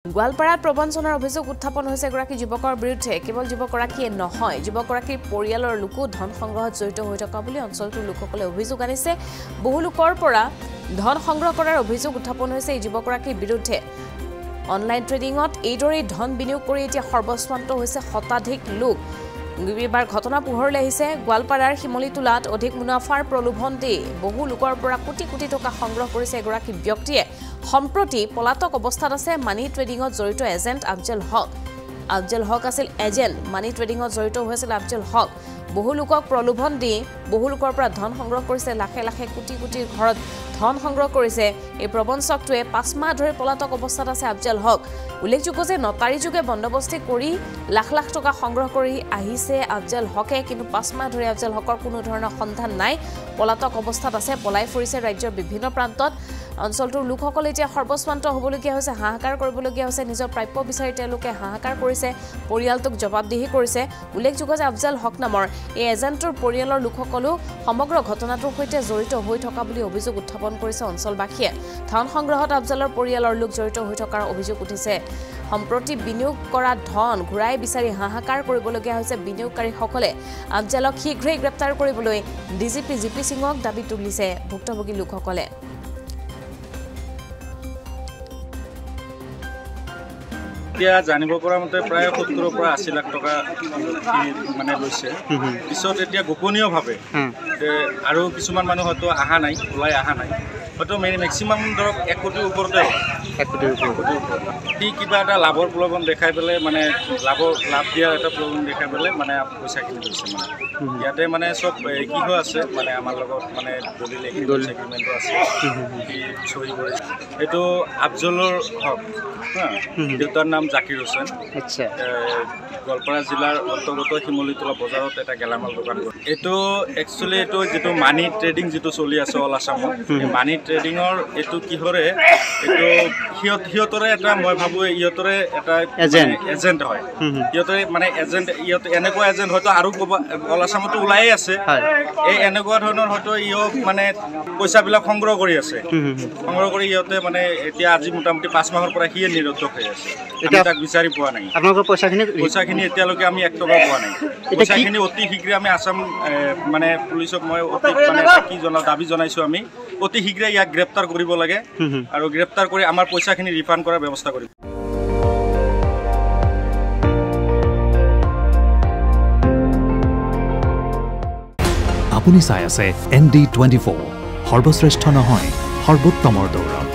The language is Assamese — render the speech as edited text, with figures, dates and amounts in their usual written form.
গোৱালপাৰাত প্ৰবঞ্চনাৰ অভিযোগ উত্থাপন হৈছে এগৰাকী যুৱকৰ বিৰুদ্ধে কেৱল যুৱকগৰাকীয়ে নহয় যুৱকগৰাকীৰ পৰিয়ালৰ লোকো ধন সংগ্ৰহত জড়িত হৈ থকা বুলি অঞ্চলটোৰ লোকসকলে অভিযোগ আনিছে বহু লোকৰ পৰা ধন সংগ্ৰহ কৰাৰ অভিযোগ উত্থাপন হৈছে এই যুৱকগৰাকীৰ বিৰুদ্ধে অনলাইন ট্ৰেডিংত এইদৰে ধন বিনিয়োগ কৰি এতিয়া সৰ্বস্বান্ত হৈছে শতাধিক লোক এবাৰ ঘটনা পোহৰলৈ আহিছে গোৱালপাৰাৰ শিমলিতোলাত অধিক মুনাফাৰ প্ৰলোভন দি বহু লোকৰ পৰা কোটি কোটি টকা সংগ্ৰহ কৰিছে এগৰাকী ব্যক্তিয়ে সম্প্ৰতি পলাতক অৱস্থাত আছে মানি ট্ৰেডিংত জড়িত এজেন্ট আফজল হক আছিল এজেন্ট মানি ট্ৰেডিংত জড়িত হৈছিল আফজল হক বহু লোকক প্ৰলোভন দি বহু লোকৰ পৰা ধন সংগ্ৰহ কৰিছে লাখে লাখে কোটি কোটিৰ ঘৰত ধন সংগ্ৰহ কৰিছে এই প্ৰবঞ্চকটোৱে 5 মাহ ধৰি পলাতক অৱস্থাত আছে আফজল হক উল্লেখযোগ্য যে নটাৰী যুগে বন্দবস্তি কৰি লাখ লাখ টকা সংগ্ৰহ কৰি আহিছে আফজল হকে কিন্তু 5 মাহ ধৰি আফজল হকৰ কোনো ধৰণৰ সন্ধান নাই পলাতক অৱস্থাত আছে পলাই ফুৰিছে ৰাজ্যৰ বিভিন্ন প্ৰান্তত অঞ্চলটোৰ লোকসকলে এতিয়া সৰ্বস্বান্ত হ'বলগীয়া হৈছে হাহাকাৰ কৰিবলগীয়া হৈছে নিজৰ প্ৰাপ্য বিচাৰি তেওঁলোকে হাহাকাৰ কৰিছে পৰিয়ালটোক জবাবদিহি কৰিছে উল্লেখযোগ্য যে আফজল হক নামৰ এই এজেন্টৰ পৰিয়ালৰ লোকসকলো সমগ্ৰ ঘটনাটোৰ সৈতে জড়িত হৈ থকা বুলি অভিযোগ উত্থাপন কৰিছে অঞ্চলবাসীয়ে ধন সংগ্ৰহত আফজলৰ পৰিয়ালৰ লোক জড়িত হৈ থকাৰ অভিযোগ উঠিছে সম্প্ৰতি বিনিয়োগ কৰা ধন ঘূৰাই বিচাৰি হাহাকাৰ কৰিবলগীয়া হৈছে বিনিয়োগকাৰীসকলে আফজলক শীঘ্ৰেই গ্ৰেপ্তাৰ কৰিবলৈ ডিজিপি জিপি সিঙক দাবী তুলিছে ভুক্তভোগী লোকসকলে এতিয়া জানিব পৰা মতে প্ৰায় 70 পৰা 80 লাখ টকা মানে লৈছে পিছত এতিয়া গোপনীয়ভাৱে আৰু কিছুমান মানুহ হয়তো অহা নাই ওলাই অহা নাই হয়তো মেক্সিমাম ধৰক 1 কোটিৰ ওপৰতে 1 কোটিৰ ওপৰত কিবা এটা লাভৰ প্ৰলোভন দেখাই পেলাই মানে লাভ দিয়াৰ এটা প্ৰলোভন দেখাই পেলাই মানে পইচাখিনি লৈছে মানে ইয়াতে মানে চব কি হৈ আছে মানে আমাৰ লগত মানে দলিল এগ্ৰিমেণ্টটো আছে চহী কৰিছে এইটো আফজলৰ হক দেউতাৰ নাম জাকিৰ হোসেন আচ্ছা গোৱালপাৰা জিলাৰ অন্তৰ্গত শিমলিতোলা বজাৰত এটা গেলামাল দোকান এইটো একচুৱেলি এইটো যিটো মানি ট্ৰেডিং যিটো চলি আছে অল আছামত মানি ট্ৰেডিঙৰ এইটো কিহৰে এইটো সিহঁতৰে এটা মই ভাবোঁ ইহঁতৰে এটা এজেণ্ট হয় ইহঁতৰে মানে এজেণ্ট ইহঁত এনেকুৱা এজেণ্ট হয়তো আৰু অল আছামতো ওলায়ে আছে এই এনেকুৱা ধৰণৰ হয়তো ইহঁত মানে পইচাবিলাক সংগ্ৰহ কৰি আছে সংগ্ৰহ কৰি ইহঁতে মানে এতিয়া আজি মোটামুটি 5 মাহৰ পৰা সিয়ে নিৰন্তক হৈ আছে আমি তাক বিচাৰি পোৱা নাই আপোনালোকৰ পইচাখিনি এতিয়ালৈকে আমি 1 টকা পোৱা নাই পইচাখিনি অতি শীঘ্ৰে আমি আসাম মানে পুলিচক মই অতি মানে কি দাবী জনাইছোঁ আমি অতি শীঘ্ৰে ইয়াক গ্ৰেপ্তাৰ কৰিব লাগে আৰু গ্ৰেপ্তাৰ কৰি আমাৰ পইচাখিনি ৰিফাণ্ড কৰাৰ ব্যৱস্থা কৰিব আপুনি চাই আছে ND24 সৰ্বশ্ৰেষ্ঠ নহয় সৰ্বোত্তমৰ দৌৰ